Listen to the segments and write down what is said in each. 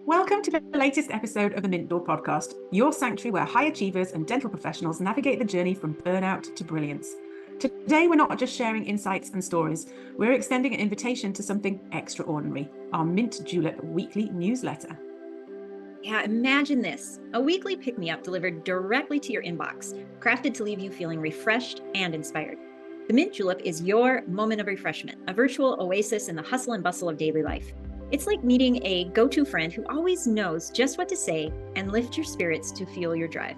Welcome to the latest episode of the Mint Door podcast, your sanctuary where high achievers and dental professionals navigate the journey from burnout to brilliance. Today, we're not just sharing insights and stories, we're extending an invitation to something extraordinary, our Mint Julep weekly newsletter. Yeah, imagine this, a weekly pick-me-up delivered directly to your inbox, crafted to leave you feeling refreshed and inspired. The Mint Julep is your moment of refreshment, a virtual oasis in the hustle and bustle of daily life. It's like meeting a go-to friend who always knows just what to say and lift your spirits to fuel your drive.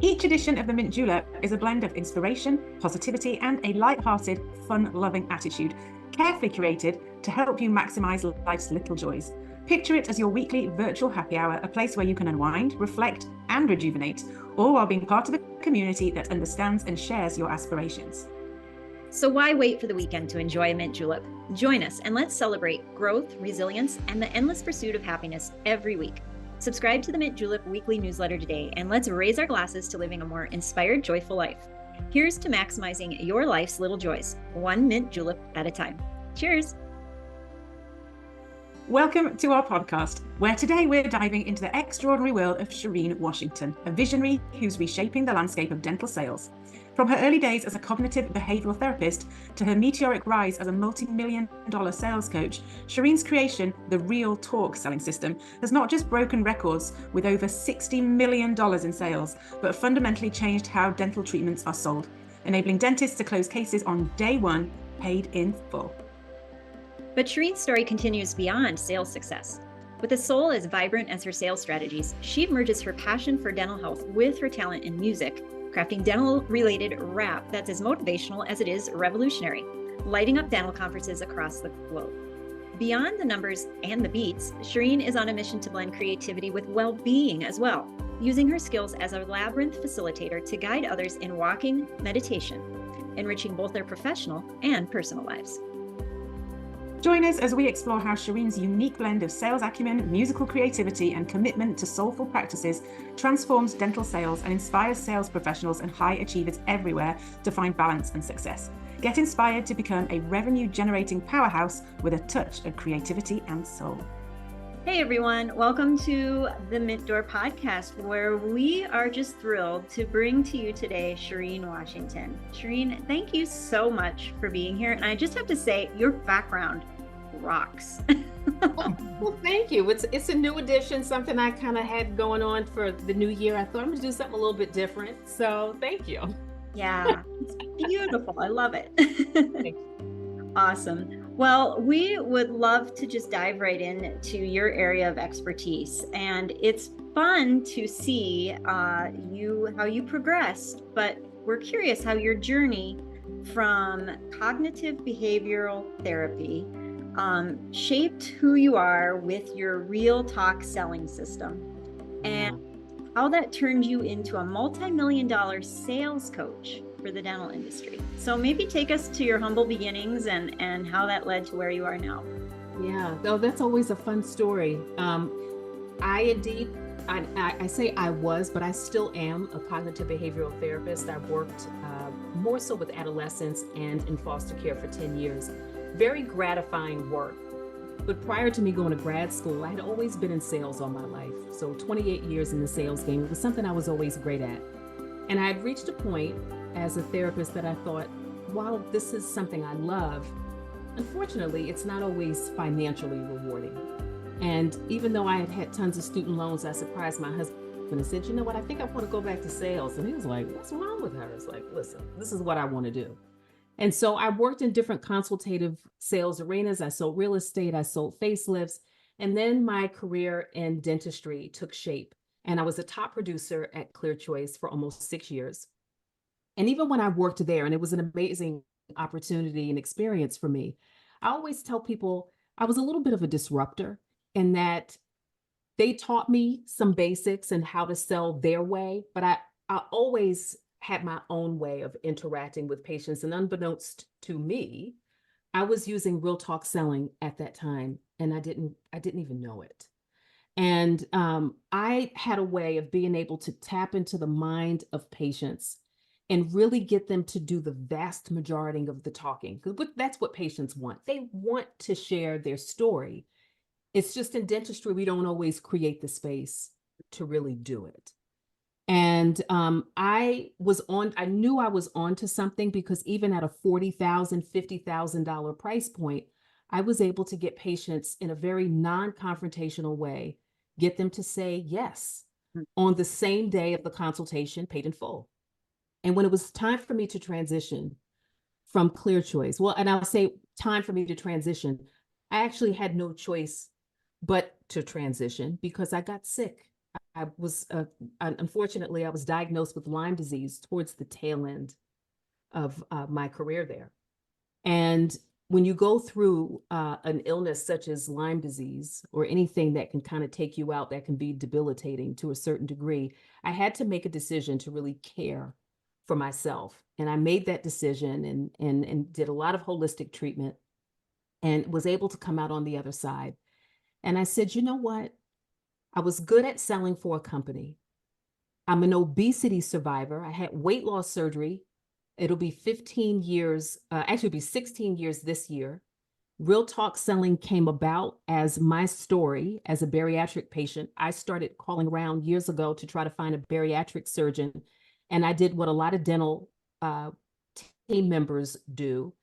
Each edition of the Mint Julep is a blend of inspiration, positivity, and a light-hearted, fun-loving attitude, carefully curated to help you maximize life's little joys. Picture it as your weekly virtual happy hour, a place where you can unwind, reflect, and rejuvenate, all while being part of a community that understands and shares your aspirations. So why wait for the weekend to enjoy a Mint Julep? Join us and let's celebrate growth, resilience, and the endless pursuit of happiness every week. Subscribe to the Mint Julep weekly newsletter today, and let's raise our glasses to living a more inspired, joyful life. Here's to maximizing your life's little joys, one Mint Julep at a time. Cheers! Welcome to our podcast, where today we're diving into the extraordinary world of Sherrine Washington, a visionary who's reshaping the landscape of dental sales. From her early days as a cognitive behavioral therapist to her meteoric rise as a multi-million-dollar sales coach, Sherrine's creation, the R.E.A.L Talk Selling System, has not just broken records with over $60 million in sales, but fundamentally changed how dental treatments are sold, enabling dentists to close cases on day one, paid in full. But Sherrine's story continues beyond sales success. With a soul as vibrant as her sales strategies, she merges her passion for dental health with her talent in music, crafting dental-related rap that's as motivational as it is revolutionary, lighting up dental conferences across the globe. Beyond the numbers and the beats, Sherrine is on a mission to blend creativity with well-being as well, using her skills as a labyrinth facilitator to guide others in walking meditation, enriching both their professional and personal lives. Join us as we explore how Sherrine's unique blend of sales acumen, musical creativity, and commitment to soulful practices transforms dental sales and inspires sales professionals and high achievers everywhere to find balance and success. Get inspired to become a revenue-generating powerhouse with a touch of creativity and soul. Hey everyone, welcome to the Mint Door podcast, where we are just thrilled to bring to you today Sherrine Washington. Sherrine, thank you so much for being here. And I just have to say, your background rocks. Well, thank you. It's a new edition, something I kind of had going on for the new year. I thought I'm going to do something a little bit different. So thank you. Yeah, it's beautiful. I love it. Awesome. Well, we would love to just dive right into your area of expertise. And it's fun to see how you progressed, but we're curious how your journey from cognitive behavioral therapy shaped who you are with your R.E.A.L Talk Selling System, and how that turned you into a multi-million-dollar sales coach for the dental industry. So maybe take us to your humble beginnings and how that led to where you are now. Yeah, though that's always a fun story. I say I was, but I still am a cognitive behavioral therapist. I worked more so with adolescents and in foster care for 10 years. Very gratifying work. But prior to me going to grad school, I had always been in sales all my life. So 28 years in the sales game, it was something I was always great at. And I had reached a point as a therapist that I thought, while this is something I love, unfortunately, it's not always financially rewarding. And even though I had had tons of student loans, I surprised my husband and said, you know what, I think I want to go back to sales. And he was like, what's wrong with her? It's like, listen, this is what I want to do. And so I worked in different consultative sales arenas. I sold real estate, I sold facelifts, and then my career in dentistry took shape. And I was a top producer at Clear Choice for almost 6 years. And even when I worked there, and it was an amazing opportunity and experience for me, I always tell people I was a little bit of a disruptor in that they taught me some basics and how to sell their way, but I always had my own way of interacting with patients. And unbeknownst to me, I was using R.E.A.L Talk Selling at that time, and I didn't even know it. And I had a way of being able to tap into the mind of patients and really get them to do the vast majority of the talking, because that's what patients want. They want to share their story It's just in dentistry, we don't always create the space to really do it. And I knew I was onto something, because even at a $40,000, $50,000 price point, I was able to get patients in a very non-confrontational way, get them to say yes on the same day of the consultation, paid in full. And when it was time for me to transition from Clear Choice, well, and I'll say time for me to transition, I actually had no choice but to transition, because I got sick. I was, unfortunately, I was diagnosed with Lyme disease towards the tail end of my career there. And when you go through an illness such as Lyme disease, or anything that can kind of take you out, that can be debilitating to a certain degree, I had to make a decision to really care for myself. And I made that decision, and did a lot of holistic treatment, and was able to come out on the other side. And I said, you know what? I was good at selling for a company. I'm an obesity survivor. I had weight loss surgery. It'll be 15 years, actually it'll be 16 years this year. R.E.A.L Talk Selling came about as my story as a bariatric patient. I started calling around years ago to try to find a bariatric surgeon. And I did what a lot of dental team members do,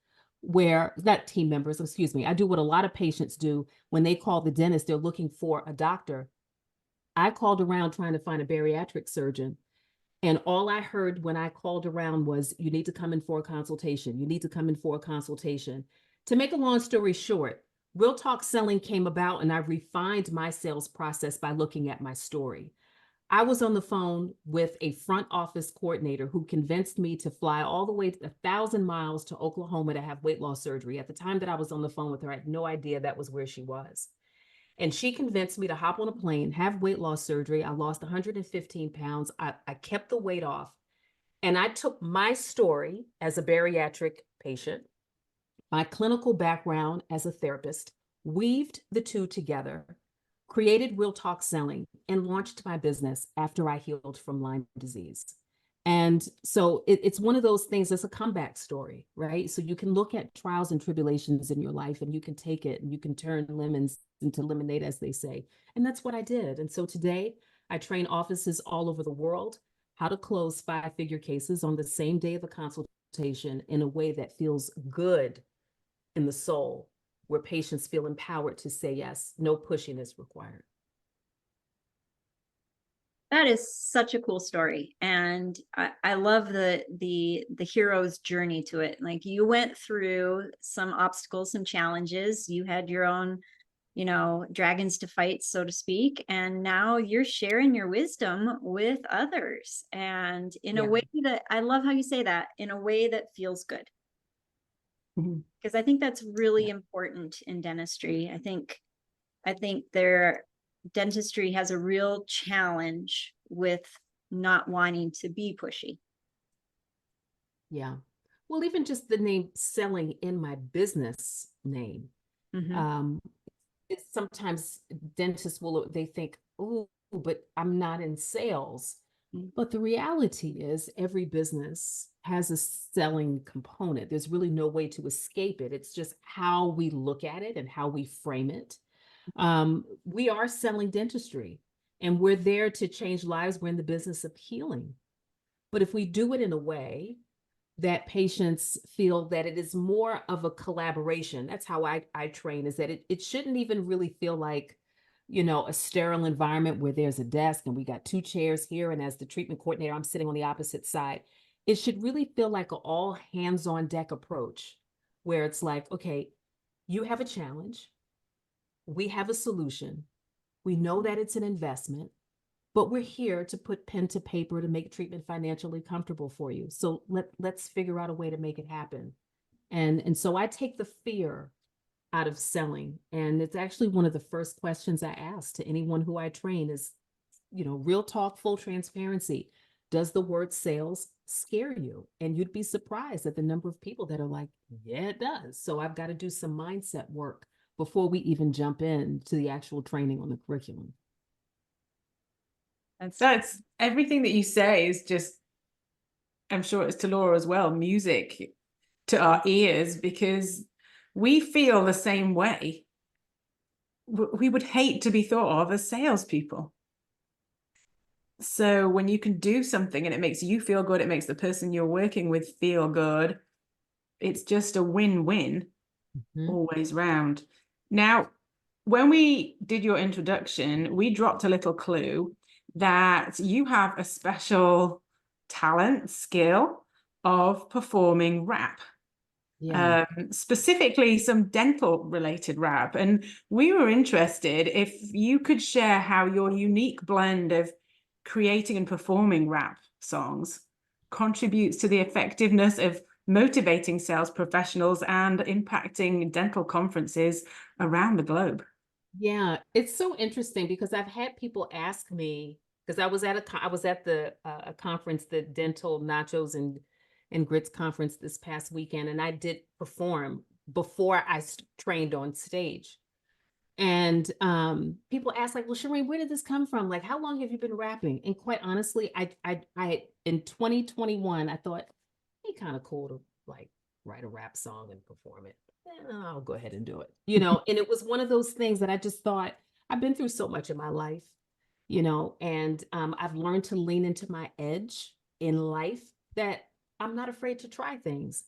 not team members, excuse me. I do what a lot of patients do when they call the dentist, they're looking for a doctor. I called around trying to find a bariatric surgeon. And all I heard when I called around was, you need to come in for a consultation. You need to come in for a consultation. To make a long story short, R.E.A.L Talk Selling came about, and I refined my sales process by looking at my story. I was on the phone with a front office coordinator who convinced me to fly all the way 1,000 miles to Oklahoma to have weight loss surgery. At the time that I was on the phone with her, I had no idea that was where she was. And she convinced me to hop on a plane, have weight loss surgery. I lost 115 pounds. I kept the weight off. And I took my story as a bariatric patient, my clinical background as a therapist, weaved the two together, created R.E.A.L Talk Selling, and launched my business after I healed from Lyme disease. And so it's one of those things, it's a comeback story, right? So you can look at trials and tribulations in your life, and you can take it and you can turn lemons into lemonade, as they say. And that's what I did. And so today I train offices all over the world how to close 5-figure cases on the same day of the consultation in a way that feels good in the soul, where patients feel empowered to say yes, no pushing is required. That is such a cool story. And I love the hero's journey to it. Like, you went through some obstacles, some challenges. You had your own, dragons to fight, so to speak. And now you're sharing your wisdom with others. And in a way that, I love how you say that, in a way that feels good. Because I think that's really important in dentistry. I think dentistry has a real challenge with not wanting to be pushy. Yeah. Well, even just the name selling in my business name. Sometimes dentists they think, oh, but I'm not in sales. But the reality is, every business has a selling component. There's really no way to escape it. It's just how we look at it and how we frame it. We are selling dentistry, and we're there to change lives. We're in the business of healing. But if we do it in a way that patients feel that it is more of a collaboration, that's how I train, is that it shouldn't even really feel like, a sterile environment where there's a desk and we got 2 chairs here, and as the treatment coordinator, I'm sitting on the opposite side. It should really feel like an all hands on deck approach, where it's like, okay, you have a challenge. We have a solution. We know that it's an investment, but we're here to put pen to paper to make treatment financially comfortable for you. So let's figure out a way to make it happen. And so I take the fear out of selling. And it's actually one of the first questions I ask to anyone who I train is, real talk, full transparency. Does the word sales scare you? And you'd be surprised at the number of people that are like, yeah, it does. So I've got to do some mindset work before we even jump into the actual training on the curriculum. That's everything that you say is just, I'm sure it's to Laura as well, music to our ears, because we feel the same way. we would hate to be thought of as salespeople. So when you can do something and it makes you feel good, it makes the person you're working with feel good, it's just a win-win always round. Now, when we did your introduction, we dropped a little clue that you have a special talent, skill of performing rap. Yeah. Specifically some dental related rap. And we were interested if you could share how your unique blend of creating and performing rap songs contributes to the effectiveness of motivating sales professionals and impacting dental conferences around the globe. Yeah, it's so interesting because I've had people ask me, because I was at the a conference, the Dental Nachos and Grits conference this past weekend, and I did perform before I trained on stage. And people ask like, well, Sherrine, where did this come from? Like, how long have you been rapping? And quite honestly, I in 2021, I thought, it'd be kind of cool to like write a rap song and perform it. I'll go ahead and do it. And it was one of those things that I just thought, I've been through so much in my life, and I've learned to lean into my edge in life that I'm not afraid to try things.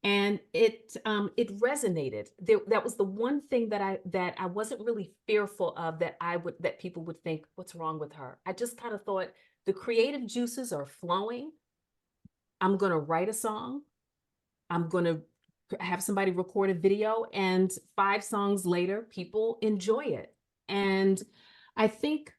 And it resonated. That was the one thing that I wasn't really fearful of, that people would think, what's wrong with her? I just kind of thought the creative juices are flowing. I'm going to write a song. I'm going to have somebody record a video, and 5 songs later, people enjoy it. And I think,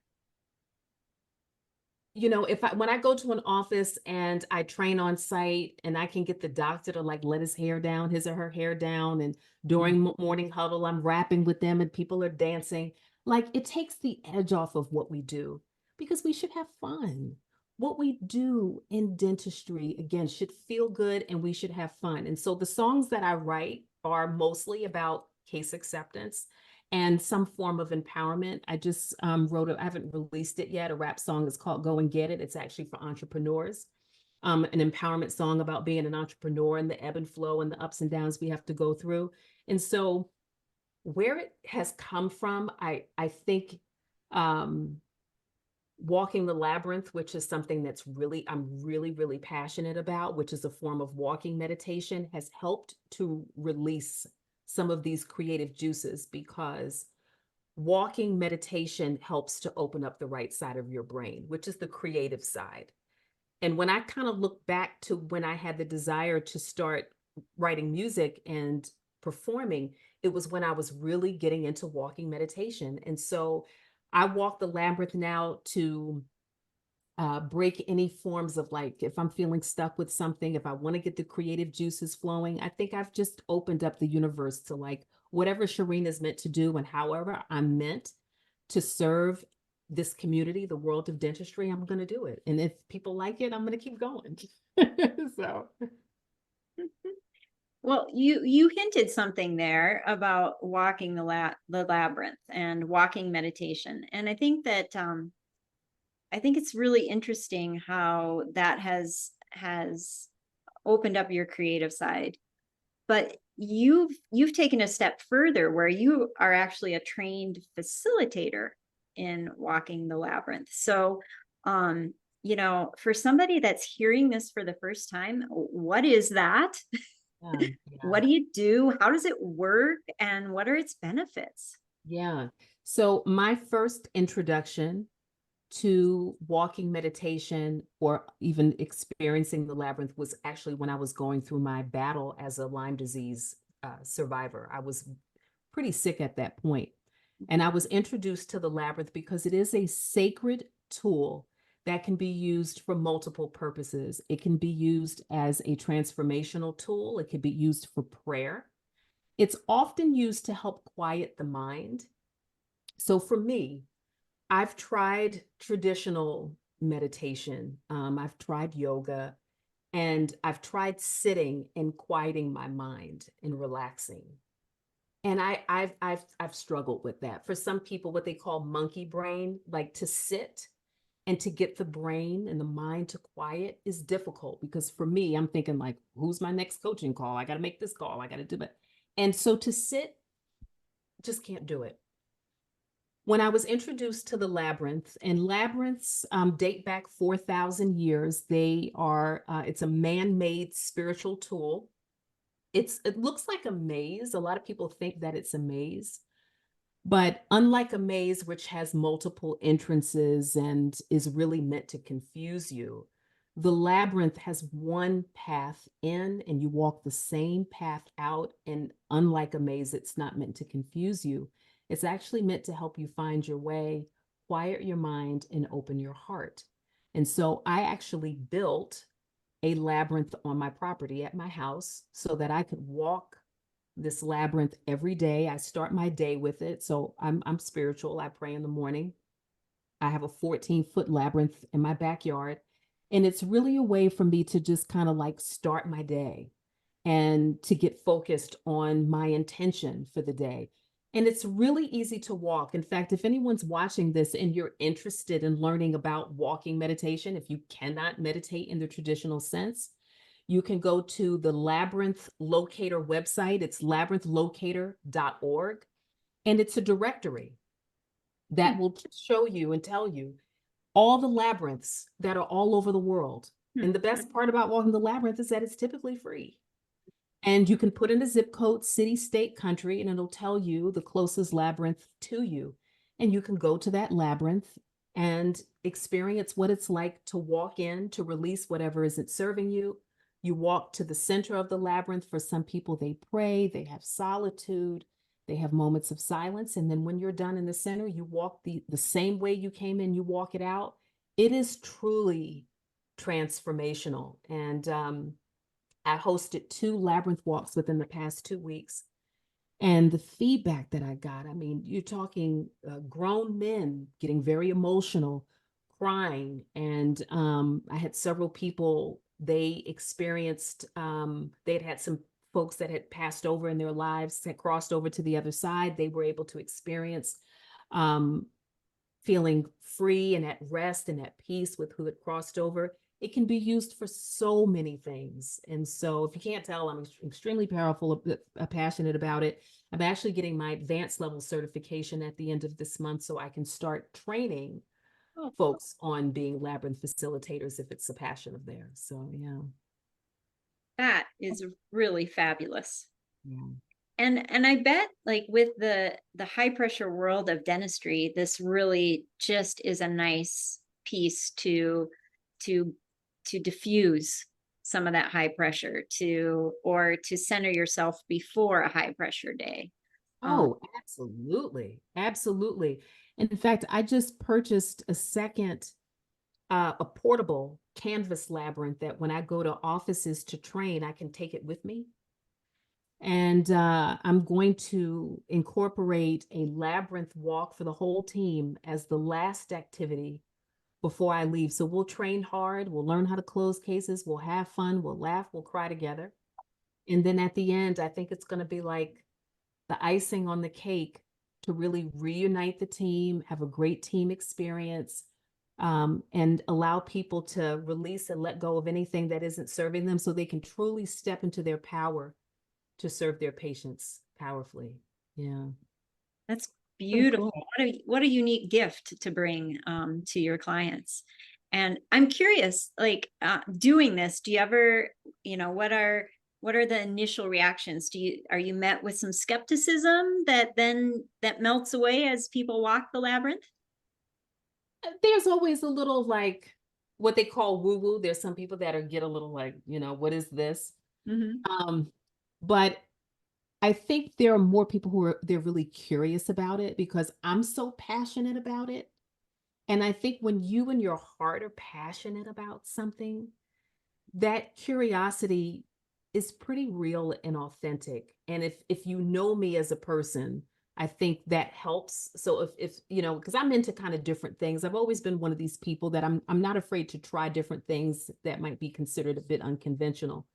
when I go to an office and I train on site and I can get the doctor to like let his or her hair down, and during morning huddle, I'm rapping with them and people are dancing, like it takes the edge off of what we do, because we should have fun. What we do in dentistry, again, should feel good, and we should have fun. And so the songs that I write are mostly about case acceptance and some form of empowerment. I just I haven't released it yet. A rap song is called Go and Get It. It's actually for entrepreneurs. An empowerment song about being an entrepreneur and the ebb and flow and the ups and downs we have to go through. And so where it has come from, I think walking the labyrinth, which is something I'm really, really passionate about, which is a form of walking meditation, has helped to release some of these creative juices, because walking meditation helps to open up the right side of your brain, which is the creative side. And when I kind of look back to when I had the desire to start writing music and performing, it was when I was really getting into walking meditation. And so I walk the labyrinth now to break any forms of, like, if I'm feeling stuck with something, if I want to get the creative juices flowing, I think I've just opened up the universe to like whatever Sherrine is meant to do, and however I'm meant to serve this community, the world of dentistry, I'm going to do it. And if people like it, I'm going to keep going. So. Well, you hinted something there about walking the labyrinth and walking meditation, and I think that I think it's really interesting how that has opened up your creative side. But you've taken a step further, where you are actually a trained facilitator in walking the labyrinth. So, for somebody that's hearing this for the first time, what is that? Yeah. What do you do? How does it work? And what are its benefits? Yeah. So my first introduction to walking meditation, or even experiencing the labyrinth, was actually when I was going through my battle as a Lyme disease survivor. I was pretty sick at that point. And I was introduced to the labyrinth because it is a sacred tool that can be used for multiple purposes. It can be used as a transformational tool. It can be used for prayer. It's often used to help quiet the mind. So for me, I've tried traditional meditation. I've tried yoga, and I've tried sitting and quieting my mind and relaxing. And I've struggled with that. For some people, what they call monkey brain, like to sit and to get the brain and the mind to quiet, is difficult, because for me, I'm thinking like, who's my next coaching call? I got to make this call. I got to do it. And so to sit, just can't do it. When I was introduced to the labyrinth, and labyrinths date back 4,000 years, they are, it's a man-made spiritual tool. It looks like a maze. A lot of people think that it's a maze, but unlike a maze, which has multiple entrances and is really meant to confuse you, the labyrinth has one path in and you walk the same path out. And unlike a maze, it's not meant to confuse you. It's actually meant to help you find your way, quiet your mind, and open your heart. And so I actually built a labyrinth on my property at my house so that I could walk this labyrinth every day. I start my day with it. So I'm spiritual. I pray in the morning. I have a 14-foot labyrinth in my backyard. And it's really a way for me to just kind of like start my day and to get focused on my intention for the day. And it's really easy to walk. In fact, if anyone's watching this and you're interested in learning about walking meditation, if you cannot meditate in the traditional sense, you can go to the Labyrinth Locator website. It's labyrinthlocator.org. And it's a directory that will show you and tell you all the labyrinths that are all over the world. And the best part about walking the labyrinth is that it's typically free. And you can put in a zip code, city, state, country, and it'll tell you the closest labyrinth to you. And you can go to that labyrinth and experience what it's like to walk in, to release whatever isn't serving you. You walk to the center of the labyrinth. For some people, they pray, they have solitude, they have moments of silence. And then when you're done in the center, you walk the same way you came in, you walk it out. It is truly transformational. And I hosted 2 labyrinth walks within the past 2 weeks. And the feedback that I got, I mean, you're talking grown men getting very emotional, crying. And I had several people, they experienced, they'd had some folks that had passed over in their lives, had crossed over to the other side. They were able to experience feeling free and at rest and at peace with who had crossed over. It can be used for so many things. And so if you can't tell, I'm extremely powerful, passionate about it. I'm actually getting my advanced level certification at the end of this month so I can start training folks on being labyrinth facilitators if it's a passion of theirs. So, yeah. That is really fabulous. Yeah. And I bet like with the high pressure world of dentistry, this really just is a nice piece to diffuse some of that high pressure or to center yourself before a high pressure day. Oh, absolutely. Absolutely. And in fact, I just purchased a second, a portable canvas labyrinth that when I go to offices to train, I can take it with me. And I'm going to incorporate a labyrinth walk for the whole team as the last activity before I leave. So we'll train hard, we'll learn how to close cases, we'll have fun, we'll laugh, we'll cry together. And then at the end, I think it's going to be like the icing on the cake to really reunite the team, have a great team experience, and allow people to release and let go of anything that isn't serving them so they can truly step into their power to serve their patients powerfully. Yeah. That's beautiful. Cool. What a unique gift to bring to your clients. And I'm curious, like doing this, do you ever, what are the initial reactions? Are you met with some skepticism that melts away as people walk the labyrinth? There's always a little like what they call woo-woo. There's some people that get a little like, what is this? Mm-hmm. But I think there are more people they're really curious about it because I'm so passionate about it. And I think when you and your heart are passionate about something, that curiosity is pretty real and authentic. And if you know me as a person, I think that helps. So if because I'm into kind of different things. I've always been one of these people that I'm not afraid to try different things that might be considered a bit unconventional.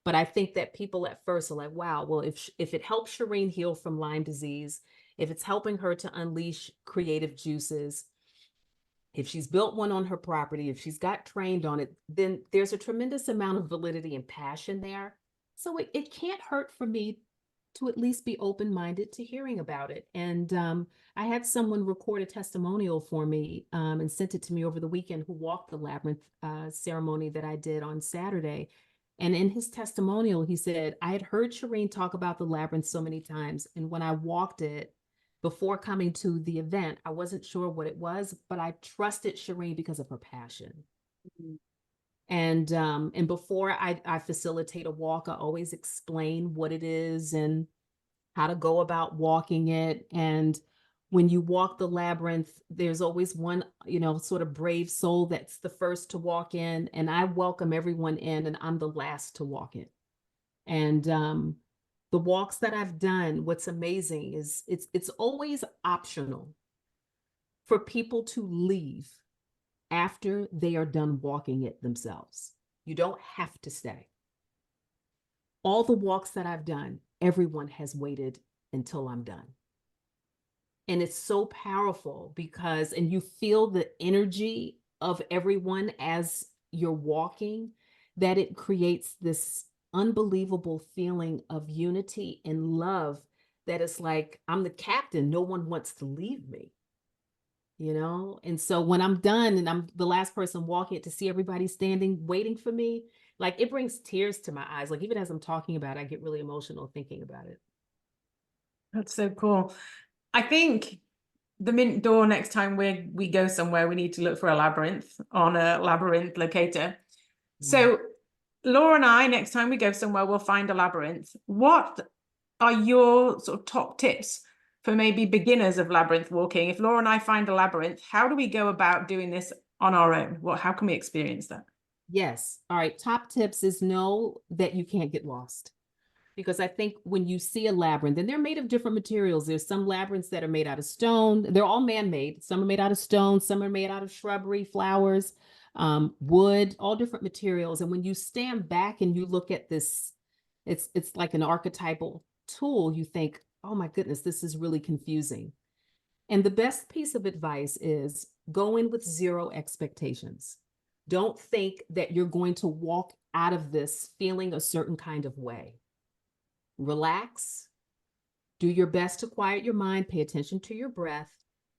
But I think that people at first are like, wow, well, if it helps Sherrine heal from Lyme disease, if it's helping her to unleash creative juices, if she's built one on her property, if she's got trained on it, then there's a tremendous amount of validity and passion there. So it can't hurt for me to at least be open-minded to hearing about it. And I had someone record a testimonial for me and sent it to me over the weekend, who walked the labyrinth ceremony that I did on Saturday. And in his testimonial, he said, I had heard Sherrine talk about the labyrinth so many times. And when I walked it before coming to the event, I wasn't sure what it was, but I trusted Sherrine because of her passion. Mm-hmm. And before I facilitate a walk, I always explain what it is and how to go about walking it. And when you walk the labyrinth, there's always one, sort of brave soul that's the first to walk in, and I welcome everyone in, and I'm the last to walk in. And the walks that I've done, what's amazing is it's always optional for people to leave after they are done walking it themselves. You don't have to stay. All the walks that I've done, everyone has waited until I'm done. And it's so powerful because, and you feel the energy of everyone as you're walking, that it creates this unbelievable feeling of unity and love that is like, I'm the captain, no one wants to leave me. And so when I'm done and I'm the last person walking it, to see everybody standing, waiting for me, like it brings tears to my eyes. Like even as I'm talking about it, I get really emotional thinking about it. That's so cool. I think the Mint door, next time we go somewhere, we need to look for a labyrinth on a labyrinth locator. So Laura and I, next time we go somewhere, we'll find a labyrinth. What are your sort of top tips for maybe beginners of labyrinth walking? If Laura and I find a labyrinth, how do we go about doing this on our own? How can we experience that? Yes. All right. Top tips is know that you can't get lost. Because I think when you see a labyrinth, and they're made of different materials, there's some labyrinths that are made out of stone. They're all man-made. Some are made out of stone. Some are made out of shrubbery, flowers, wood, all different materials. And when you stand back and you look at this, it's like an archetypal tool. You think, oh my goodness, this is really confusing. And the best piece of advice is go in with zero expectations. Don't think that you're going to walk out of this feeling a certain kind of way. Relax, do your best to quiet your mind, pay attention to your breath,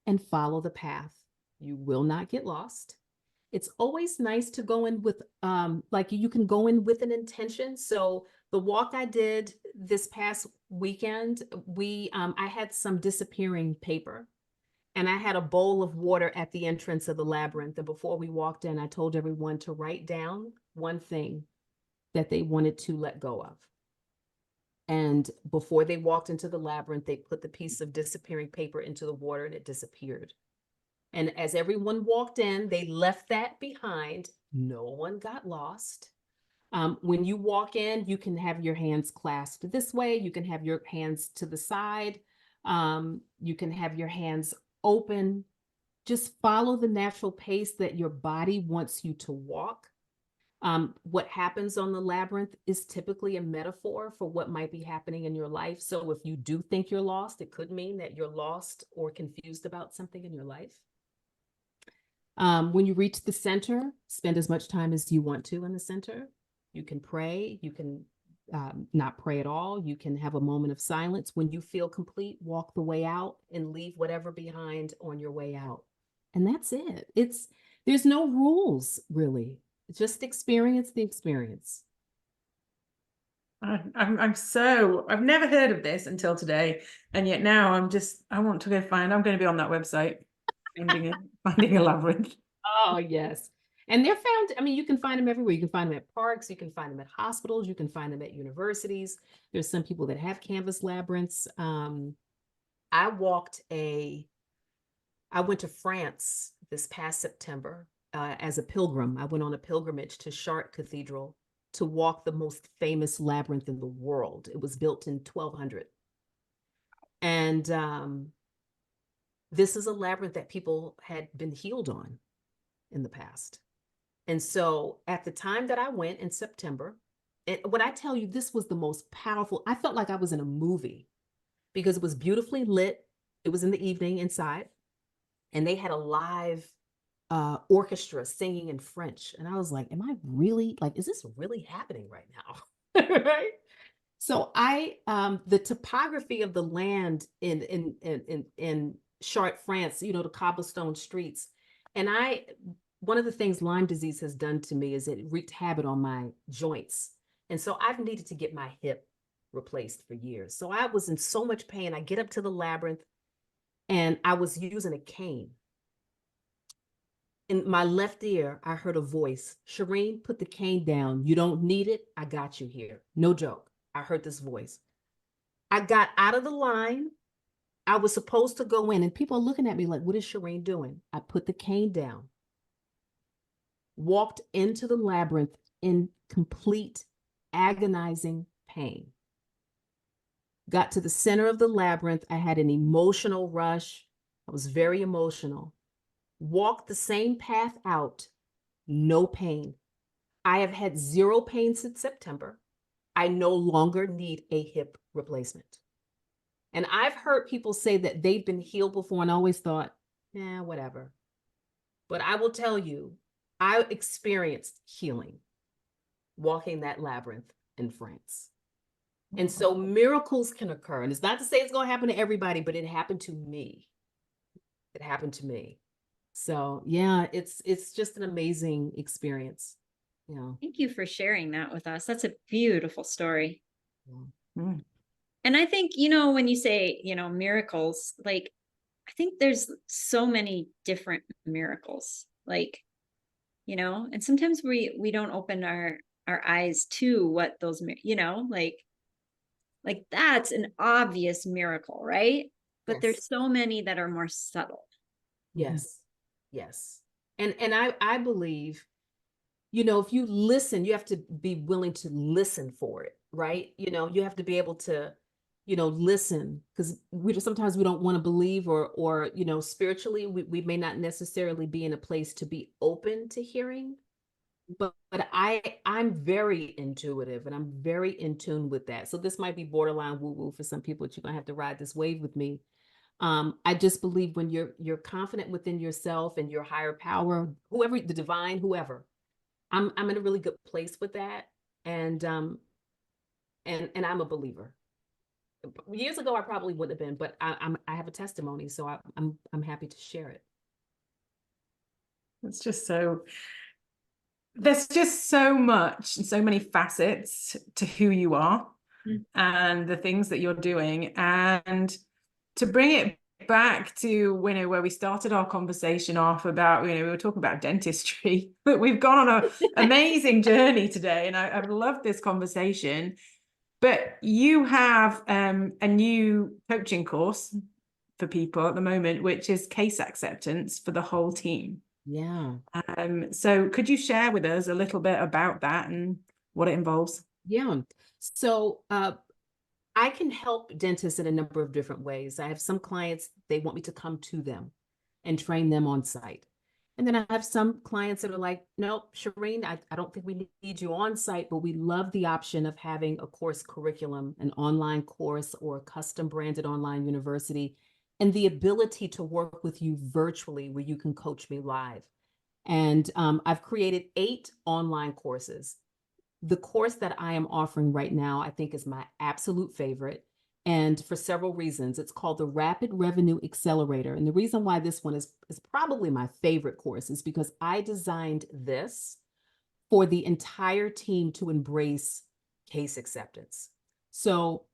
and follow the path. You will not get lost. It's always nice to go in with, you can go in with an intention. So the walk I did this past weekend, I had some disappearing paper, and I had a bowl of water at the entrance of the labyrinth. And before we walked in, I told everyone to write down one thing that they wanted to let go of. And before they walked into the labyrinth, they put the piece of disappearing paper into the water and it disappeared. And as everyone walked in, they left that behind. No one got lost. When you walk in, you can have your hands clasped this way. You can have your hands to the side. You can have your hands open. Just follow the natural pace that your body wants you to walk. What happens on the labyrinth is typically a metaphor for what might be happening in your life. So if you do think you're lost, it could mean that you're lost or confused about something in your life. When you reach the center, spend as much time as you want to in the center. You can pray. You can not pray at all. You can have a moment of silence. When you feel complete, walk the way out and leave whatever behind on your way out. And that's it. There's no rules, really. Just experience the experience. I've never heard of this until today. And yet now I want to go I'm going to be on that website, finding a labyrinth. Oh, yes. And they're found, you can find them everywhere. You can find them at parks. You can find them at hospitals. You can find them at universities. There's some people that have canvas labyrinths. I went to France this past September. As a pilgrim. I went on a pilgrimage to Chartres Cathedral to walk the most famous labyrinth in the world. It was built in 1200. And this is a labyrinth that people had been healed on in the past. And so at the time that I went in September, and when I tell you this was the most powerful, I felt like I was in a movie because it was beautifully lit. It was in the evening inside, and they had a live orchestra singing in French. And I was like, is this really happening right now? Right? So the topography of the land in Chartres, France, you know, the cobblestone streets. And one of the things Lyme disease has done to me is it wreaked havoc on my joints. And so I've needed to get my hip replaced for years. So I was in so much pain. I get up to the labyrinth and I was using a cane. In my left ear, I heard a voice, Sherrine, put the cane down. You don't need it. I got you here. No joke. I heard this voice. I got out of the line. I was supposed to go in and people are looking at me like, what is Sherrine doing? I put the cane down, walked into the labyrinth in complete agonizing pain. Got to the center of the labyrinth. I had an emotional rush. I was very emotional. Walked the same path out, no pain. I have had zero pain since September. I no longer need a hip replacement. And I've heard people say that they've been healed before and always thought, whatever. But I will tell you, I experienced healing walking that labyrinth in France. And so miracles can occur. And it's not to say it's going to happen to everybody, but it happened to me. It happened to me. So yeah, it's just an amazing experience. Yeah. Thank you for sharing that with us. That's a beautiful story. Yeah. Mm. And I think, you know, when you say, you know, miracles, like, I think there's so many different miracles, like, you know, and sometimes we don't open our eyes to what those, you know, like that's an obvious miracle, right? But Yes. there's so many that are more subtle. Yes. Yes. And I believe, you know, if you listen, you have to be willing to listen for it, right? You know, you have to be able to, you know, listen, because sometimes we don't want to believe or, you know, spiritually, we may not necessarily be in a place to be open to hearing. But I'm very intuitive and I'm very in tune with that. So this might be borderline woo-woo for some people, but you're gonna have to ride this wave with me. I just believe when you're confident within yourself and your higher power, whoever, the divine, whoever, I'm in a really good place with that. And I'm a believer. Years ago, I probably wouldn't have been, but I have a testimony, so I'm happy to share it. It's just so, there's just so much and so many facets to who you are and the things that you're doing. And to bring it back to, you know, where we started our conversation off about, you know, we were talking about dentistry, but we've gone on an amazing journey today. And I've loved this conversation. But you have a new coaching course for people at the moment, which is case acceptance for the whole team. Yeah. So could you share with us a little bit about that and what it involves? Yeah. So I can help dentists in a number of different ways. I have some clients, they want me to come to them and train them on site. And then I have some clients that are like, nope, Sherrine, I don't think we need you on site, but we love the option of having a course curriculum, an online course or a custom branded online university, and the ability to work with you virtually where you can coach me live. And I've created 8 online courses. The course that I am offering right now, I think, is my absolute favorite. And for several reasons. It's called the Rapid Revenue Accelerator. And the reason why this one is probably my favorite course is because I designed this for the entire team to embrace case acceptance. So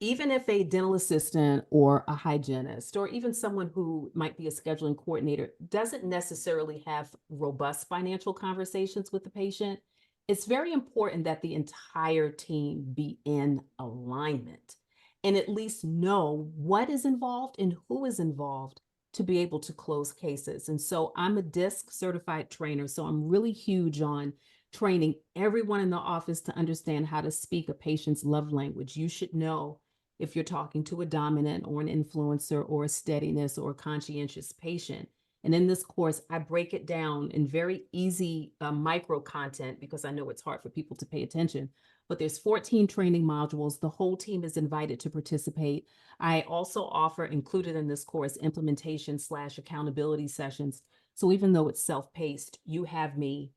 even if a dental assistant or a hygienist or even someone who might be a scheduling coordinator doesn't necessarily have robust financial conversations with the patient, it's very important that the entire team be in alignment and at least know what is involved and who is involved to be able to close cases. And so I'm a DISC certified trainer, so I'm really huge on training everyone in the office to understand how to speak a patient's love language. You should know if you're talking to a dominant or an influencer or a steadiness or a conscientious patient. And in this course, I break it down in very easy micro content because I know it's hard for people to pay attention. But there's 14 training modules. The whole team is invited to participate. I also offer, included in this course, implementation/accountability sessions. So even though it's self-paced, you have me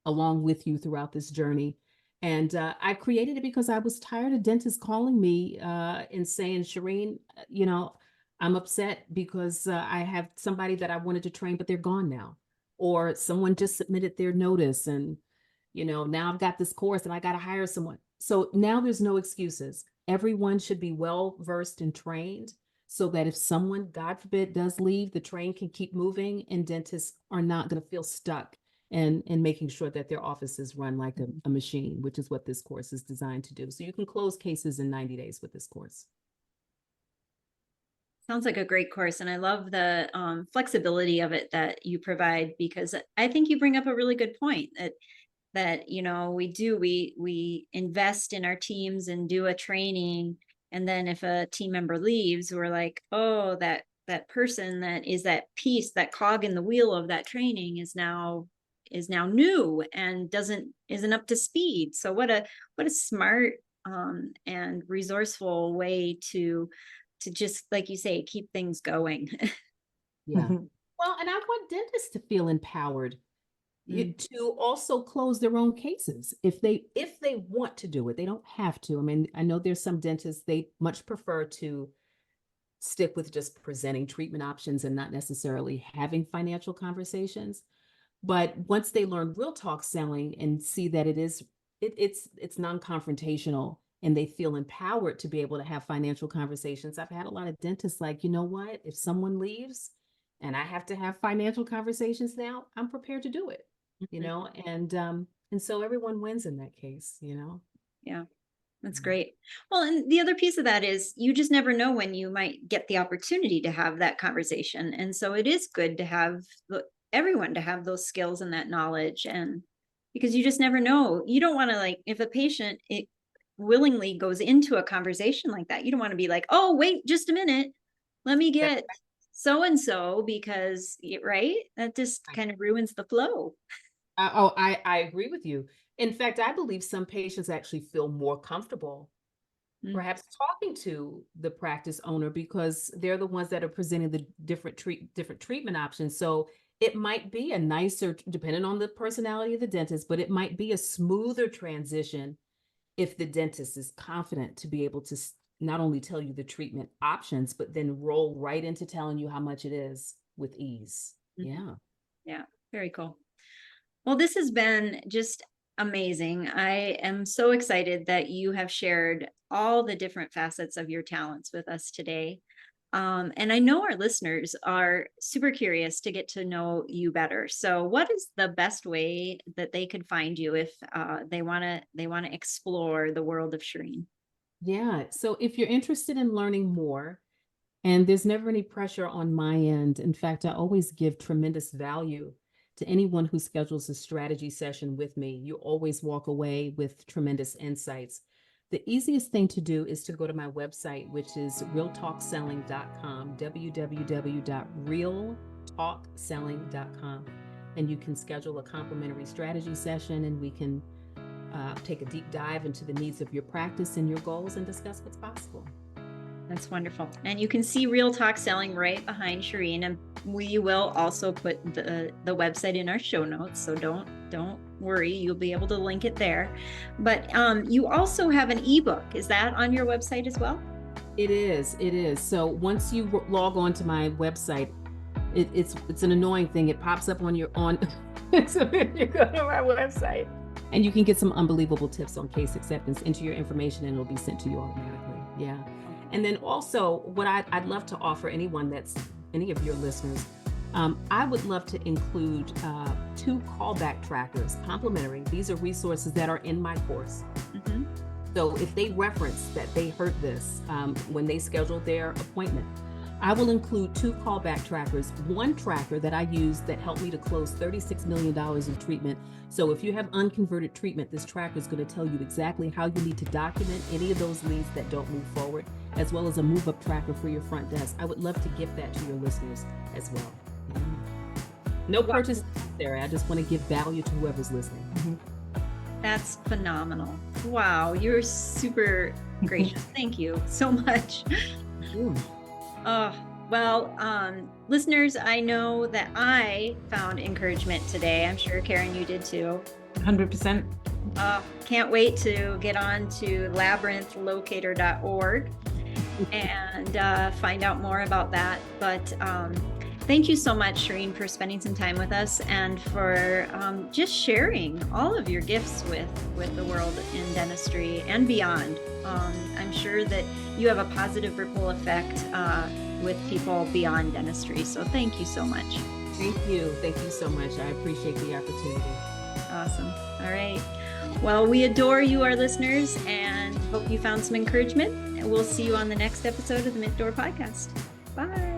along with you throughout this journey. And I created it because I was tired of dentists calling me and saying, Sherrine, I'm upset because I have somebody that I wanted to train, but they're gone now. Or someone just submitted their notice and, now I've got this course and I got to hire someone. So now there's no excuses. Everyone should be well versed and trained so that if someone, God forbid, does leave, the train can keep moving and dentists are not going to feel stuck and making sure that their offices run like a machine, which is what this course is designed to do. So you can close cases in 90 days with this course. Sounds like a great course. And I love the flexibility of it that you provide, because I think you bring up a really good point that we invest in our teams and do a training. And then if a team member leaves, we're like, oh, that person that is that piece, that cog in the wheel of that training is now new and isn't up to speed. So what a smart and resourced way to just, like you say, keep things going. Yeah. Well, and I want dentists to feel empowered to also close their own cases if they want to do it. They don't have to. I mean, I know there's some dentists, they much prefer to stick with just presenting treatment options and not necessarily having financial conversations. But once they learn R.E.A.L Talk selling and see that it's non-confrontational and they feel empowered to be able to have financial conversations. I've had a lot of dentists like, you know what, if someone leaves and I have to have financial conversations now, I'm prepared to do it, and so everyone wins in that case, Yeah. That's great. Well, and the other piece of that is you just never know when you might get the opportunity to have that conversation. And so it is good to have everyone to have those skills and that knowledge, and because you just never know. You don't want to, like, if a patient willingly goes into a conversation like that, you don't want to be like, oh, wait just a minute, let me get so-and-so, because right, that just kind of ruins the flow. I agree with you. In fact, I believe some patients actually feel more comfortable perhaps talking to the practice owner because they're the ones that are presenting the different treatment options. So it might be a nicer, depending on the personality of the dentist, but it might be a smoother transition if the dentist is confident to be able to not only tell you the treatment options, but then roll right into telling you how much it is with ease. Yeah. Yeah. Very cool. Well, this has been just amazing. I am so excited that you have shared all the different facets of your talents with us today. And I know our listeners are super curious to get to know you better. So what is the best way that they could find you if they want to explore the world of Sherrine? Yeah. So if you're interested in learning more, and there's never any pressure on my end. In fact, I always give tremendous value to anyone who schedules a strategy session with me. You always walk away with tremendous insights. The easiest thing to do is to go to my website, which is realtalkselling.com, www.realtalkselling.com. And you can schedule a complimentary strategy session and we can take a deep dive into the needs of your practice and your goals and discuss what's possible. That's wonderful. And you can see R.E.A.L Talk Selling right behind Sherrine, and we will also put the website in our show notes. So don't worry, you'll be able to link it there. But you also have an ebook. Is that on your website as well? It is. So once you log on to my website, it's an annoying thing. It pops up so you go to my website and you can get some unbelievable tips on case acceptance. Enter your information and it'll be sent to you automatically. Yeah. And then also what I'd love to offer any of your listeners, I would love to include 2 callback trackers, complimentary. These are resources that are in my course. Mm-hmm. So if they reference that they heard this when they scheduled their appointment, I will include 2 callback trackers, one tracker that I use that helped me to close $36 million in treatment. So if you have unconverted treatment, this tracker is going to tell you exactly how you need to document any of those leads that don't move forward, as well as a move up tracker for your front desk. I would love to give that to your listeners as well. No purchase necessary. I just want to give value to whoever's listening. Mm-hmm. That's phenomenal. Wow. You're super gracious. Thank you so much. Listeners, I know that I found encouragement today. I'm sure, Karen, you did too. 100%. Can't wait to get on to labyrinthlocator.org and find out more about that. But thank you so much, Sherrine, for spending some time with us and for just sharing all of your gifts with the world in dentistry and beyond. I'm sure that you have a positive ripple effect with people beyond dentistry. So thank you so much. Thank you. Thank you so much. I appreciate the opportunity. Awesome. All right. Well, we adore you, our listeners, and hope you found some encouragement. We'll see you on the next episode of the Mint Door Podcast. Bye.